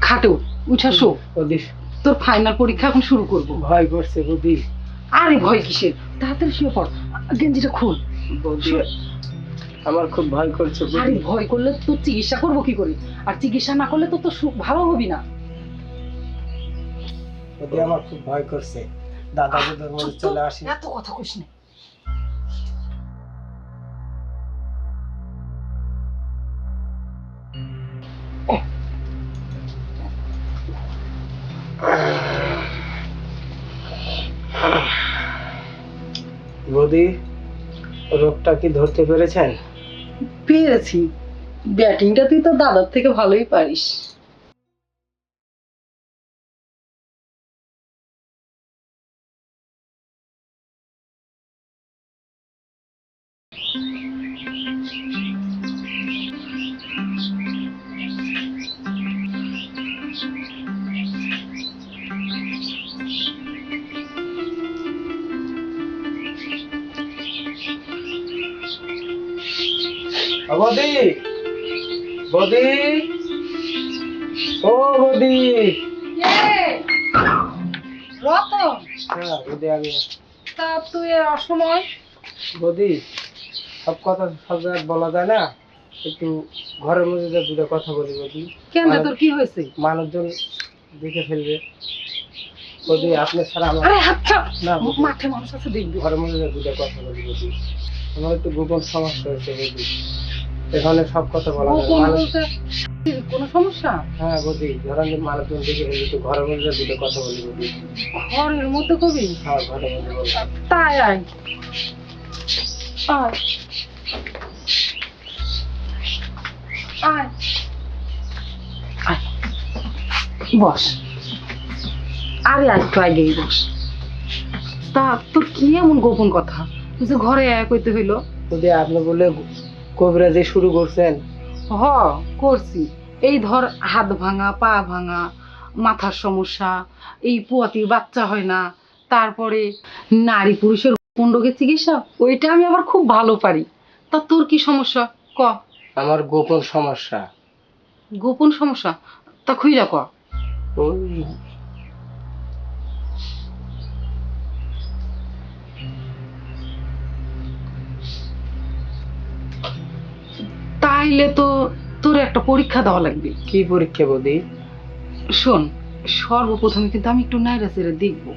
খাটে উঠা শো। বৌদি তোর ফাইনাল পরীক্ষা এখন শুরু করব। ভয় করছে বৌদি। আরে ভয় কিসের, তাড়াতাড়ি শুয়ে পড়, গেঞ্জিটা খোল। বৌদি আমার খুব ভয় করছে আরে বৌদি। ভয় করলে তোর চিকিৎসা করবো কি করে, আর চিকিৎসা না করলে তো তোর ভালো হবি না। বৌদি আমার খুব ভয় করছে, দাদা দুধের মধ্যে চলে আসি। এত কথা কইস না। বৌদি রোগটা কি ধরতে পেরেছেন? পেরেছি, ব্যাটিংটা তুই তো দাদার থেকে ভালোই পারিস। বৌদি বৌদি ও বৌদি। রতন, হ্যাঁ বৌদি আমি। তা তুই অসময়? বৌদি সব কথা সব জায়গায় বলা যায় না, একটু ঘরের মধ্যে যে দুটো কথা বলি বৌদি। কেন, তোর কি হয়েছে? মানুষজন দেখে ফেলবে বৌদি, আপনি ছাড়া আমার। আরে আচ্ছা, না বৌদি, মাঠে মানুষ আছে দেখবি। ঘরের মধ্যে যে দুটো কথা বলি বৌদি, আমার একটু গোপন সমস্যা হয়েছে বৌদি, এখানে সব কথা বলা যায় গোপন না। বলতে কোনো সমস্যা? হ্যাঁ বৌদি, ধরেন যে মানুষজন দেখে ফেলবে, একটু ঘরের মধ্যে যে দুটো কথা বলি বৌদি। ঘরের মধ্যে কবি? হ্যাঁ ঘরের মধ্যে বলি। তাই আয় আয় আয় আয়, বস। আরে আর একটু আগেই বস। তা তোর কি এমন গোপন কথা তুই যে ঘরে আয় কইতে হইলো? বৌদি আপনি বলে কবিরাজি শুরু করছেন? হ, করছি। এই ধর হাত ভাঙা, পা ভাঙা, মাথার সমস্যা, এই পুয়াতির বাচ্চা হয় না, তারপরে নারী পুরুষের গোপন রোগের চিকিৎসা, ওইটা আমি আবার খুব ভালো পারি। তা তোর কি সমস্যা ক? আমার গোপন সমস্যা। গোপন সমস্যা? তা খুইলা ক। ওই তাইলে তো তোর একটা পরীক্ষা দেওয়া লাগবে। কি পরীক্ষা বৌদি? শোন, সর্বপ্রথমে কিন্তু আমি একটু নাইরা সেরে দেখবো।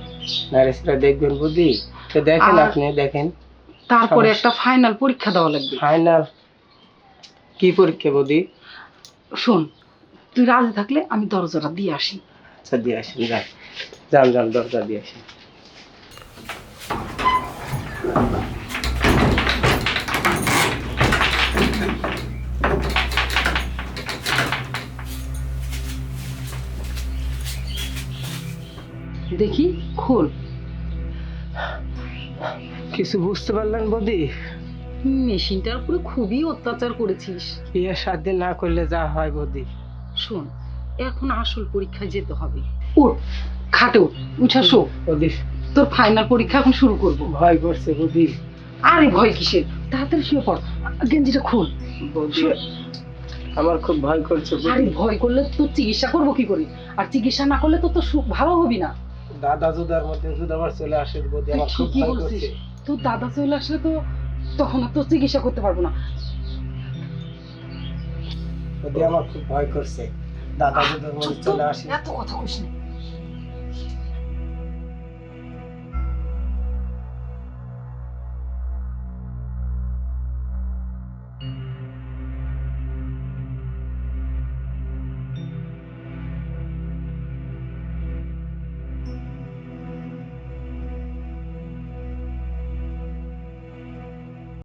নারেসরা দেখবেন বৌদি? তো দেখেন, আর- আপনি দেখেন। তারপরে সমস্যা। একটা ফাইনাল পরীক্ষা দেওয়া লাগবে। ফাইনাল কি পরীক্ষা বৌদি? শোন, তুই রাজি থাকলে আমি দরজাটা দিয়ে আসি। আচ্ছা দিয়ে আসেন, যান যান যান, দরজা দিয়ে আসেন। দেখি, খোল। কিছু বুঝতে পারলেন বৌদি? মেশিনটার উপরে খুবই অত্যাচার করেছিস। বিয়ে 7 দিন না করলে যা হয় বৌদি। শোন, এখন আসল পরীক্ষায় যেতে হবে। উঠ, খাটে উঠ, উঠা শো। বৌদি তোর ফাইনাল পরীক্ষা এখন শুরু করব। ভয় করছে বৌদি। আরে ভয় কিসের, তাড়াতাড়ি শুয়ে পড়, গেঞ্জিটা খোল। বৌদি আমার খুব ভয় করছে আরে বৌদি। ভয় করলে তোর চিকিৎসা করবো কি করে, আর চিকিৎসা না করলে তো তোর ভালো হবি না। দাদা জুদার মধ্যে জুদ আবার চলে আসে বৌদি, তুই আমার খুব ঠিকই ভয় বলছিস, করছে। তোর দাদা চলে আসলে তো তখন আর তোর চিকিৎসা করতে পারবো না। বৌদি আমার খুব ভয় করছে, দাদা জুদার মধ্যে চলে আসে। এত কথা কইস না।